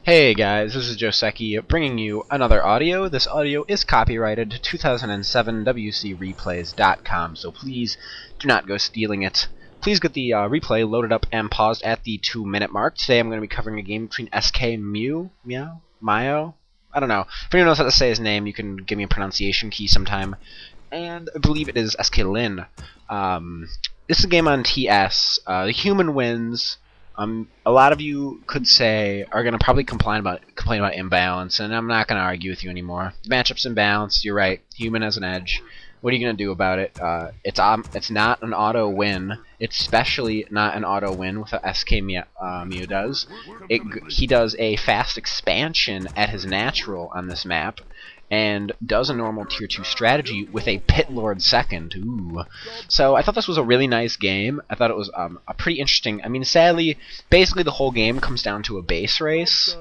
Hey guys, this is Joseki bringing you another audio. This audio is copyrighted 2007 WCReplays.com, so please do not go stealing it. Please get the replay loaded up and paused at the 2-minute mark. Today I'm going to be covering a game between SK Mayo? I don't know. If anyone knows how to say his name, you can give me a pronunciation key sometime. And I believe it is SK Lin. This is a game on TS. The human wins. A lot of you could say are going to probably complain about imbalance, and I'm not going to argue with you anymore. The matchup's imbalanced. You're right. Human has an edge. What are you going to do about it? It's not an auto win. It's especially not an auto win with what SK Mew does. He does a fast expansion at his natural on this map, and does a normal tier 2 strategy with a Pit Lord second. Ooh. So I thought this was a really nice game. I thought it was a pretty interesting. I mean, sadly, basically the whole game comes down to a base race,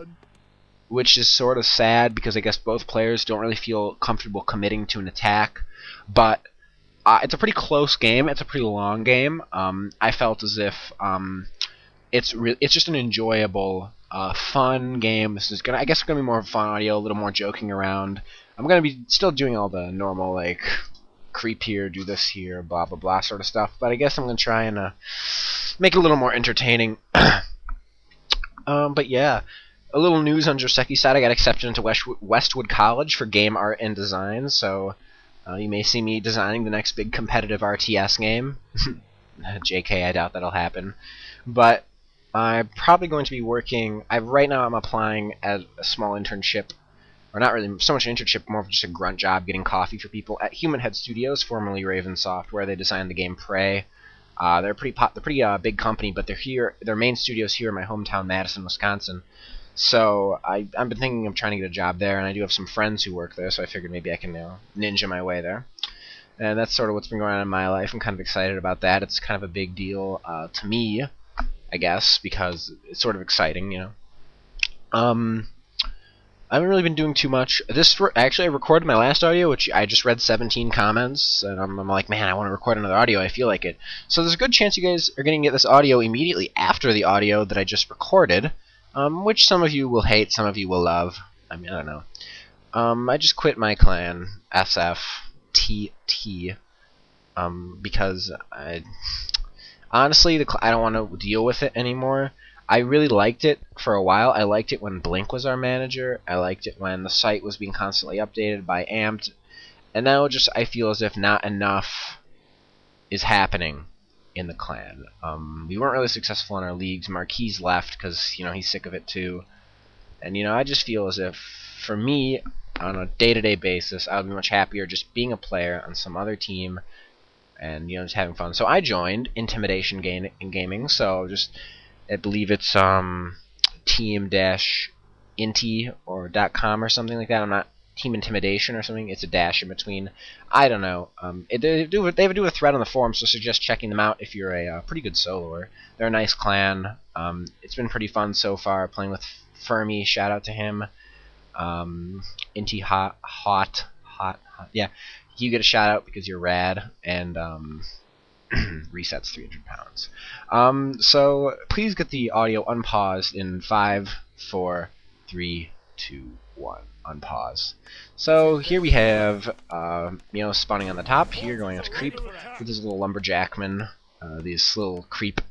which is sort of sad because I guess both players don't really feel comfortable committing to an attack. But it's a pretty close game. It's a pretty long game. I felt as if it's just an enjoyable, fun game. This is I guess it's gonna be more fun audio, a little more joking around. I'm gonna be still doing all the normal like creep here, do this here, blah blah blah sort of stuff. But I guess I'm gonna try and make it a little more entertaining. But yeah, a little news on Joseki's side. I got accepted into Westwood College for game art and design. So you may see me designing the next big competitive RTS game. JK, I doubt that'll happen. But I'm probably going to be working. Right now I'm applying at a small internship, or not really so much an internship, more of just a grunt job, getting coffee for people at Human Head Studios, formerly Ravensoft, where they designed the game Prey. They're a pretty big company, but they're here. Their main studio's here in my hometown, Madison, Wisconsin. So I've been thinking of trying to get a job there, and I do have some friends who work there, so I figured maybe I can ninja my way there. And that's sort of what's been going on in my life. I'm kind of excited about that. It's kind of a big deal to me, I guess, because it's sort of exciting, you know. I haven't really been doing too much. Actually, I recorded my last audio, which I just read 17 comments, and I'm like, man, I want to record another audio. I feel like it. So there's a good chance you guys are going to get this audio immediately after the audio that I just recorded, which some of you will hate, some of you will love. I mean, I don't know. I just quit my clan, SFTT, because honestly, I don't want to deal with it anymore. I really liked it for a while. I liked it when Blink was our manager. I liked it when the site was being constantly updated by Amped. And now I feel as if not enough is happening in the clan. We weren't really successful in our leagues. Marquis left because, you know, he's sick of it too. And, you know, I just feel as if, for me, on a day-to-day basis, I would be much happier just being a player on some other team and, you know, just having fun. So I joined Intimidation Gaming, so I believe it's team-inti or .com or something like that. I'm not Team Intimidation or something. It's a dash in between. I don't know. They do a thread on the forum, so suggest checking them out if you're a pretty good soloer. They're a nice clan. It's been pretty fun so far playing with Fermi. Shout out to him. Inti hot. Yeah, you get a shout out because you're rad, and resets 300 pounds. So please get the audio unpaused in 5, 4, 3, 2, 1. Unpause. So here we have spawning on the top here, going out to creep with this little lumberjackman, this little creep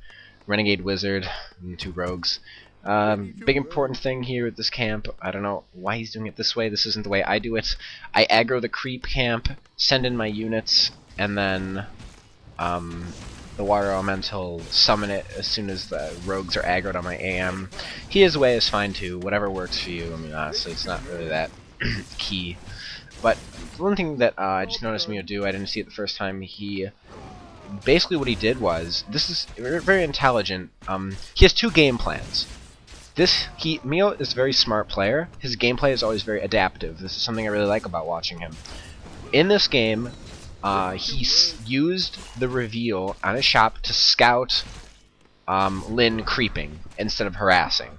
renegade wizard, and 2 rogues. Big important thing here at this camp, I don't know why he's doing it this way. This isn't the way I do it. I aggro the creep camp, send in my units, and then the water elemental summon it as soon as the rogues are aggroed on my AM. His way is fine too, whatever works for you. I mean, honestly, it's not really that key. But one thing that I just noticed Mio do, I didn't see it the first time, basically what he did was, this is very intelligent, he has 2 game plans. Mio is a very smart player. His gameplay is always very adaptive. This is something I really like about watching him. In this game, he used the reveal on his shop to scout Lin creeping instead of harassing.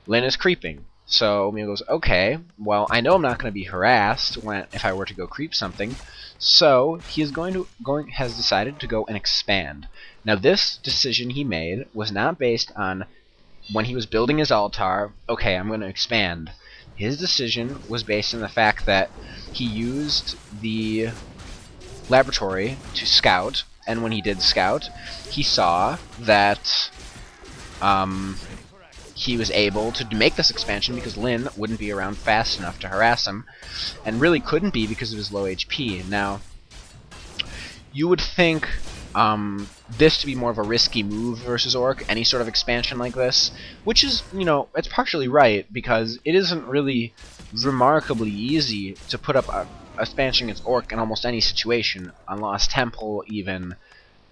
Lin is creeping, so Mio goes, okay, well, I know I'm not going to be harassed if I were to go creep something, so he is has decided to go and expand. Now, this decision he made was not based on when he was building his altar, okay, I'm going to expand. His decision was based on the fact that he used the laboratory to scout, and when he did scout, he saw that he was able to make this expansion because Lin wouldn't be around fast enough to harass him, and really couldn't be because of his low HP. Now, you would think this to be more of a risky move versus Orc, any sort of expansion like this, which is, you know, it's partially right, because it isn't really remarkably easy to put up a expansion against Orc in almost any situation. On Lost Temple, even,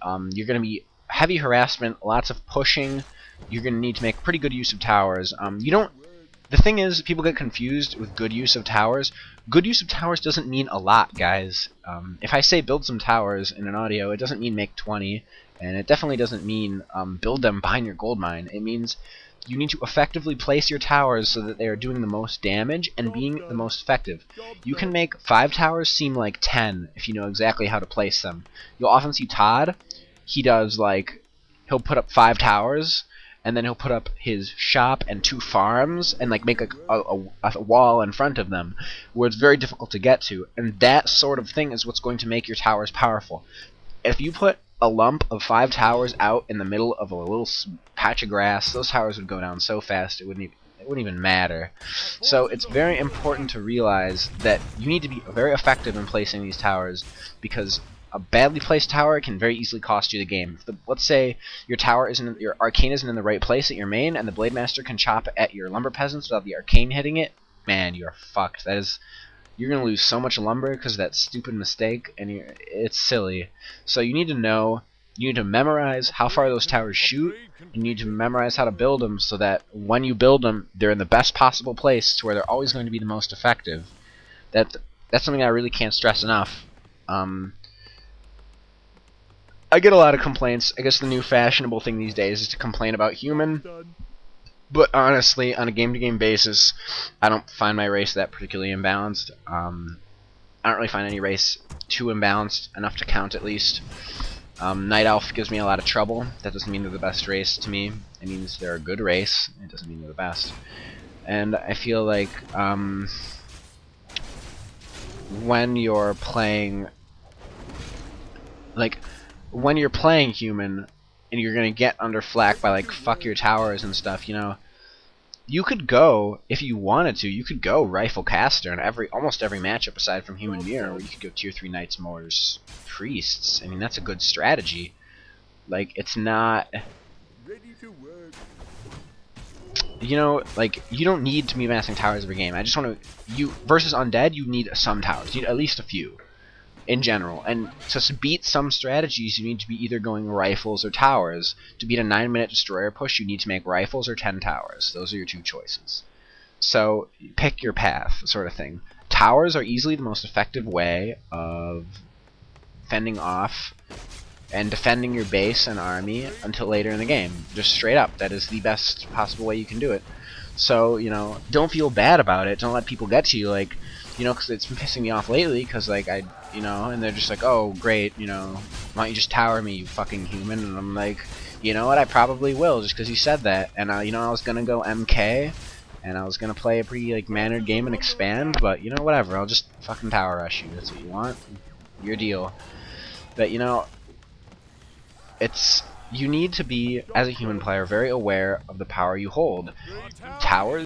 you're going to be heavy harassment, lots of pushing. You're going to need to make pretty good use of towers. The thing is, people get confused with good use of towers. Good use of towers doesn't mean a lot, guys. If I say build some towers in an audio, it doesn't mean make 20, and it definitely doesn't mean build them behind your gold mine. It means you need to effectively place your towers so that they are doing the most damage and being the most effective. You can make 5 towers seem like 10 if you know exactly how to place them. You'll often see Todd, he does like, he'll put up 5 towers, and then he'll put up his shop and 2 farms and like make a wall in front of them where it's very difficult to get to, and that sort of thing is what's going to make your towers powerful. If you put a lump of 5 towers out in the middle of a little patch of grass, those towers would go down so fast it wouldn't even matter. So it's very important to realize that you need to be very effective in placing these towers, because a badly placed tower can very easily cost you the game. Let's say your arcane isn't in the right place at your main, and the Blade Master can chop at your lumber peasants without the arcane hitting it. Man, you're fucked. You're gonna lose so much lumber because of that stupid mistake, and it's silly. So you need to know. You need to memorize how far those towers shoot. You need to memorize how to build them so that when you build them, they're in the best possible place to where they're always going to be the most effective. That's something I really can't stress enough. I get a lot of complaints. I guess the new fashionable thing these days is to complain about human. But honestly, on a game-to-game basis, I don't find my race that particularly imbalanced. I don't really find any race too imbalanced, enough to count at least. Night Elf gives me a lot of trouble. That doesn't mean they're the best race to me. It means they're a good race. It doesn't mean they're the best. And I feel like when you're playing human and you're gonna get under flack by like fuck your towers and stuff, you know, you could go, if you wanted to, you could go Rifle Caster in almost every matchup aside from Human Mirror, where you could go Tier 3 Knights, Mortars, Priests. I mean, that's a good strategy. Like, it's not, you know, like, you don't need to be amassing towers every game. I just want to, versus Undead, you need some towers. You need at least a few in general, and to beat some strategies you need to be either going rifles or towers. To beat a 9-minute destroyer push you need to make rifles or 10 towers. Those are your 2 choices. So pick your path, sort of thing. Towers are easily the most effective way of fending off and defending your base and army until later in the game. Just straight up, that is the best possible way you can do it. So, you know, don't feel bad about it. Don't let people get to you, like, you know, because it's been pissing me off lately, because, like, you know, and they're just like, oh, great, you know, why don't you just tower me, you fucking human? And I'm like, you know what, I probably will, just because you said that. And, you know, I was going to go MK, and I was going to play a pretty, like, mannered game and expand, but, you know, whatever, I'll just fucking tower rush you. That's what you want. Your deal. But, you know, you need to be, as a human player, very aware of the power you hold. Towers